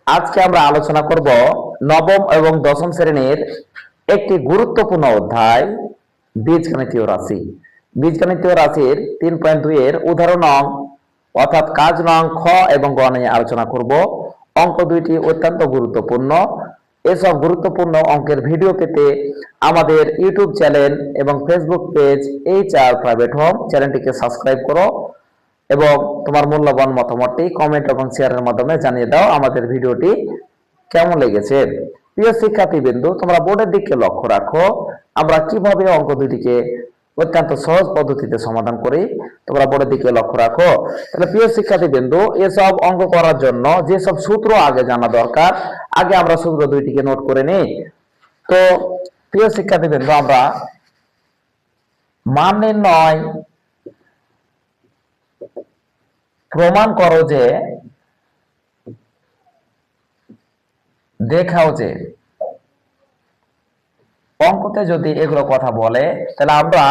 আজকে আমরা আলোচনা করব নবম এবং দশম শ্রেণীর একটি গুরুত্বপূর্ণ অধ্যায় বীজগণিতীয় রাশি। বীজগণিতীয় রাশির 3.2 এর উদাহরণ নং অর্থাৎ কাজ নং খ এবং গ নিয়ে আলোচনা করব। অঙ্ক দুইটি অত্যন্ত গুরুত্বপূর্ণ। এসব গুরুত্বপূর্ণ অঙ্কের ভিডিও পেতে আমাদের ইউটিউব চ্যানেল এবং Facebook page HR private home চ্যানেলটিকে সাবস্ক্রাইব করো এবং তোমার মূল্যবান মতামতটি কমেন্ট এবং শেয়ারের মাধ্যমে জানিয়ে দাও আমাদের ভিডিওটি কেমন লেগেছে। প্রিয় শিক্ষার্থীবৃন্দু, তোমরা বোর্ডের দিকে লক্ষ্য রাখো আমরা কিভাবে অঙ্ক দুটিকে অত্যন্ত সহজ পদ্ধতিতে সমাধান করি। তোমরা বোর্ডের দিকে লক্ষ্য রাখো। তাহলে প্রিয় শিক্ষার্থীবৃন্দু, এসব অঙ্ক করার জন্য যেসব সূত্র আগে জানা দরকার, আগে আমরা সূত্র দুইটিকে নোট করে নিই। তো প্রিয় শিক্ষার্থীবৃন্দু, আমরা মান নির্ণয় প্রমাণ করো যে দেখাও যে অঙ্কতে যদি এগুলো কথা বলে তাহলে আমরা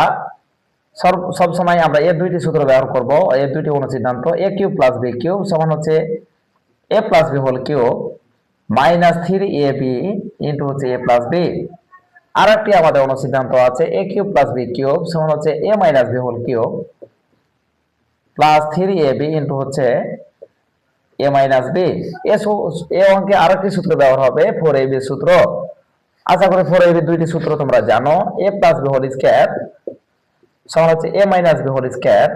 সব সময় আমরা এর দুইটি সূত্র ব্যবহার করব। এর দুইটি অনুসিদ্ধান্ত a cube plus b cube সমান হচ্ছে a plus b whole cube minus 3ab into হচ্ছে a প্লাস b। আর একটি আমাদের অনুসিদ্ধান্ত আছে a cube plus b cube সমান হচ্ছে a minus b whole cube plus 3ab into হচ্ছে a মাইনাস b। এ অঙ্কে আরেকটি সূত্র ব্যবহার হবে 4ab সূত্র। আশা করি 4ab দুইটি সূত্র তোমরা জানো। a plus b whole square সমান হচ্ছে a minus b whole square